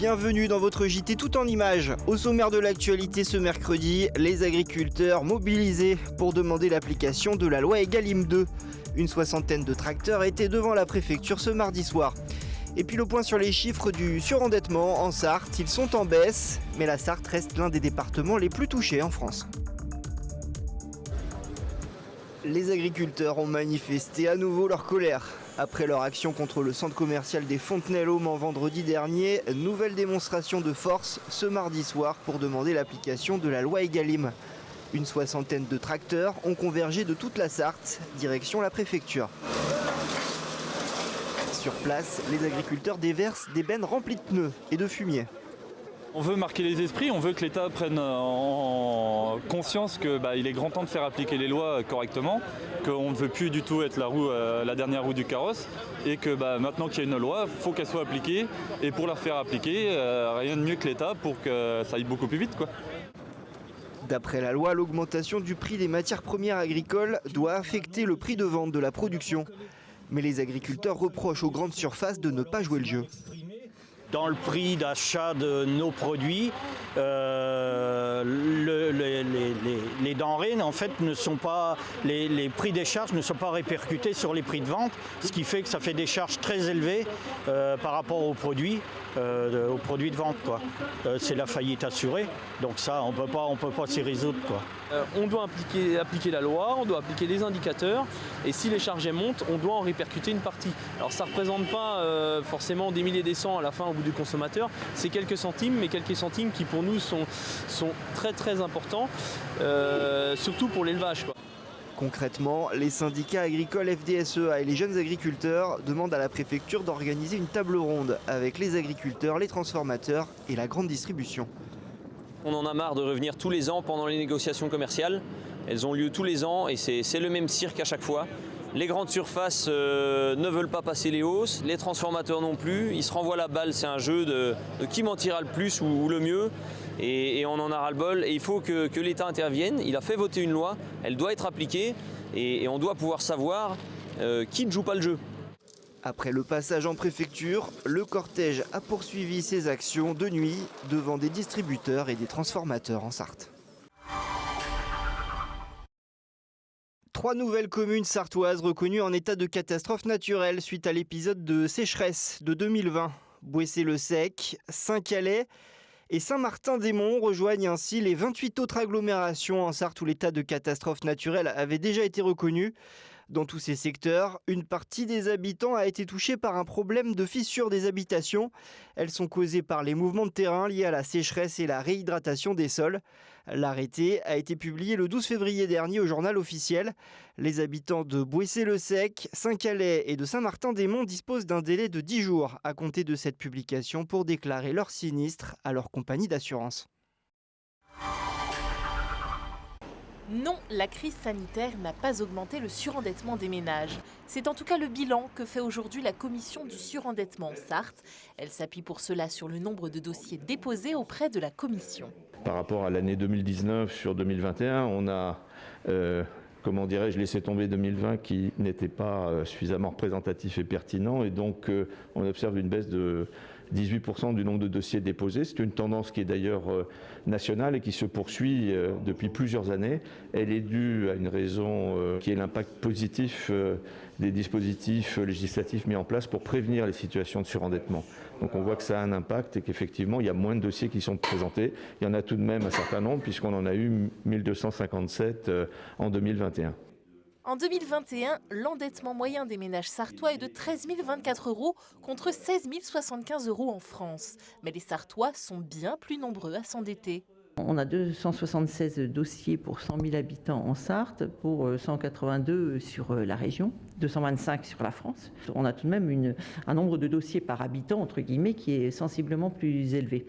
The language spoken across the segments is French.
bienvenue dans votre JT tout en images. Au sommaire de l'actualité ce mercredi, les agriculteurs mobilisés pour demander l'application de la loi Egalim 2. Une soixantaine de tracteurs étaient devant la préfecture ce mardi soir. Et puis le point sur les chiffres du surendettement en Sarthe, ils sont en baisse, mais la Sarthe reste l'un des départements les plus touchés en France. Les agriculteurs ont manifesté à nouveau leur colère. Après leur action contre le centre commercial des Fontenelles au Mans vendredi dernier, nouvelle démonstration de force ce mardi soir pour demander l'application de la loi Egalim. Une soixantaine de tracteurs ont convergé de toute la Sarthe, direction la préfecture. Sur place, les agriculteurs déversent des bennes remplies de pneus et de fumier. On veut marquer les esprits, on veut que l'État prenne en conscience qu'il est grand temps de faire appliquer les lois correctement, qu'on ne veut plus du tout être la dernière roue du carrosse et que maintenant qu'il y a une loi, il faut qu'elle soit appliquée. Et pour la faire appliquer, rien de mieux que l'État pour que ça aille beaucoup plus vite, quoi. D'après la loi, l'augmentation du prix des matières premières agricoles doit affecter le prix de vente de la production. Mais les agriculteurs reprochent aux grandes surfaces de ne pas jouer le jeu. Dans le prix d'achat de nos produits, les denrées en fait ne sont pas, les prix des charges ne sont pas répercutés sur les prix de vente, ce qui fait que ça fait des charges très élevées par rapport aux produits de vente, quoi. C'est la faillite assurée, donc ça on peut pas s'y résoudre, quoi. On doit appliquer la loi, on doit appliquer les indicateurs et si les charges montent, on doit en répercuter une partie. Alors ça ne représente pas forcément des milliers et des cents à la fin au bout du consommateur, c'est quelques centimes, mais quelques centimes qui pour nous sont très très importants, surtout pour l'élevage, quoi. Concrètement, les syndicats agricoles FDSEA et les jeunes agriculteurs demandent à la préfecture d'organiser une table ronde avec les agriculteurs, les transformateurs et la grande distribution. On en a marre de revenir tous les ans pendant les négociations commerciales. Elles ont lieu tous les ans et c'est le même cirque à chaque fois. Les grandes surfaces ne veulent pas passer les hausses, les transformateurs non plus. Ils se renvoient la balle, c'est un jeu de qui mentira le plus ou le mieux. Et on en a ras-le-bol. Et il faut que l'État intervienne. Il a fait voter une loi, elle doit être appliquée et on doit pouvoir savoir qui ne joue pas le jeu. Après le passage en préfecture, le cortège a poursuivi ses actions de nuit devant des distributeurs et des transformateurs en Sarthe. 3 nouvelles communes sartoises reconnues en état de catastrophe naturelle suite à l'épisode de sécheresse de 2020. Bouessé-le-Sec, Saint-Calais et Saint-Martin-des-Monts rejoignent ainsi les 28 autres agglomérations en Sarthe où l'état de catastrophe naturelle avait déjà été reconnu. Dans tous ces secteurs, une partie des habitants a été touchée par un problème de fissure des habitations. Elles sont causées par les mouvements de terrain liés à la sécheresse et la réhydratation des sols. L'arrêté a été publié le 12 février dernier au journal officiel. Les habitants de Bouessé-le-Sec, Saint-Calais et de Saint-Martin-des-Monts disposent d'un délai de 10 jours à compter de cette publication pour déclarer leur sinistre à leur compagnie d'assurance. Non, la crise sanitaire n'a pas augmenté le surendettement des ménages. C'est en tout cas le bilan que fait aujourd'hui la commission du surendettement en Sarthe. Elle s'appuie pour cela sur le nombre de dossiers déposés auprès de la commission. Par rapport à l'année 2019 sur 2021, on a laissé tomber 2020 qui n'était pas suffisamment représentatif et pertinent. Et donc on observe une baisse de 18% du nombre de dossiers déposés. C'est une tendance qui est d'ailleurs nationale et qui se poursuit depuis plusieurs années. Elle est due à une raison qui est l'impact positif des dispositifs législatifs mis en place pour prévenir les situations de surendettement. Donc on voit que ça a un impact et qu'effectivement il y a moins de dossiers qui sont présentés. Il y en a tout de même un certain nombre puisqu'on en a eu 1257 en 2021. En 2021, l'endettement moyen des ménages sartois est de 13 024 € contre 16 075 € en France. Mais les Sartois sont bien plus nombreux à s'endetter. On a 276 dossiers pour 100 000 habitants en Sarthe, pour 182 sur la région, 225 sur la France. On a tout de même un nombre de dossiers par habitant, entre guillemets, qui est sensiblement plus élevé.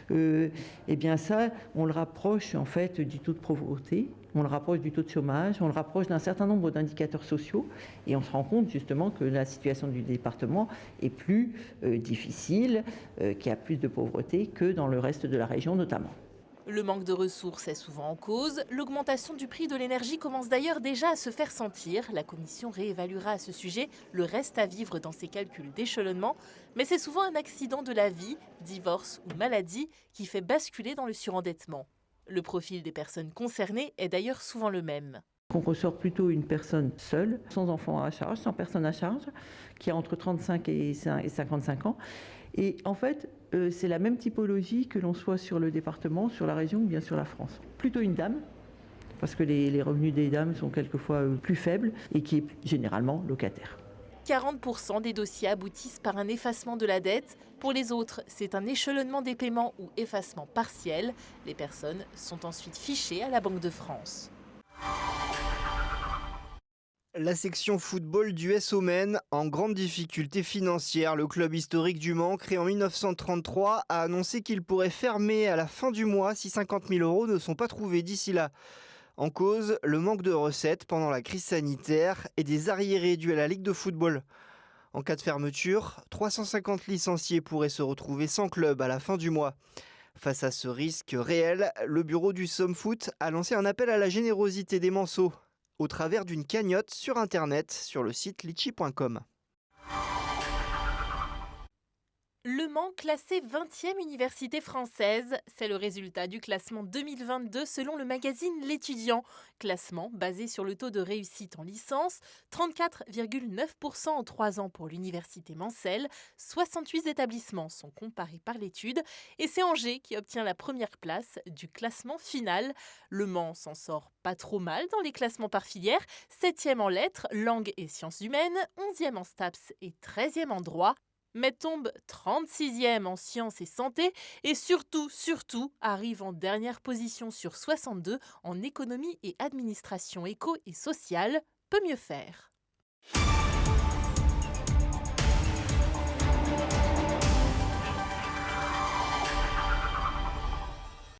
Eh bien ça, on le rapproche en fait du taux de pauvreté, on le rapproche du taux de chômage, on le rapproche d'un certain nombre d'indicateurs sociaux et on se rend compte justement que la situation du département est plus difficile, qu'il y a plus de pauvreté que dans le reste de la région notamment. Le manque de ressources est souvent en cause. L'augmentation du prix de l'énergie commence d'ailleurs déjà à se faire sentir. La commission réévaluera à ce sujet le reste à vivre dans ses calculs d'échelonnement. Mais c'est souvent un accident de la vie, divorce ou maladie, qui fait basculer dans le surendettement. Le profil des personnes concernées est d'ailleurs souvent le même. On ressort plutôt une personne seule, sans enfant à charge, sans personne à charge, qui a entre 35 et 55 ans. Et en fait, c'est la même typologie que l'on soit sur le département, sur la région ou bien sur la France. Plutôt une dame, parce que les revenus des dames sont quelquefois plus faibles et qui est généralement locataire. 40% des dossiers aboutissent par un effacement de la dette. Pour les autres, c'est un échelonnement des paiements ou effacement partiel. Les personnes sont ensuite fichées à la Banque de France. La section football du SO Men en grande difficulté financière. Le club historique du Mans, créé en 1933, a annoncé qu'il pourrait fermer à la fin du mois si 50 000 € ne sont pas trouvés d'ici là. En cause, le manque de recettes pendant la crise sanitaire et des arriérés dus à la Ligue de football. En cas de fermeture, 350 licenciés pourraient se retrouver sans club à la fin du mois. Face à ce risque réel, le bureau du Somfoot a lancé un appel à la générosité des Manceaux au travers d'une cagnotte sur internet sur le site litchi.com. Le Mans classé 20e université française, c'est le résultat du classement 2022 selon le magazine L'Étudiant. Classement basé sur le taux de réussite en licence, 34,9% en 3 ans pour l'université mancelle. 68 établissements sont comparés par l'étude et c'est Angers qui obtient la première place du classement final. Le Mans s'en sort pas trop mal dans les classements par filière, 7e en lettres, langues et sciences humaines, 11e en STAPS et 13e en droit. Mais tombe 36e en sciences et santé et surtout, arrive en dernière position sur 62 en économie et administration éco et sociale. Peut mieux faire.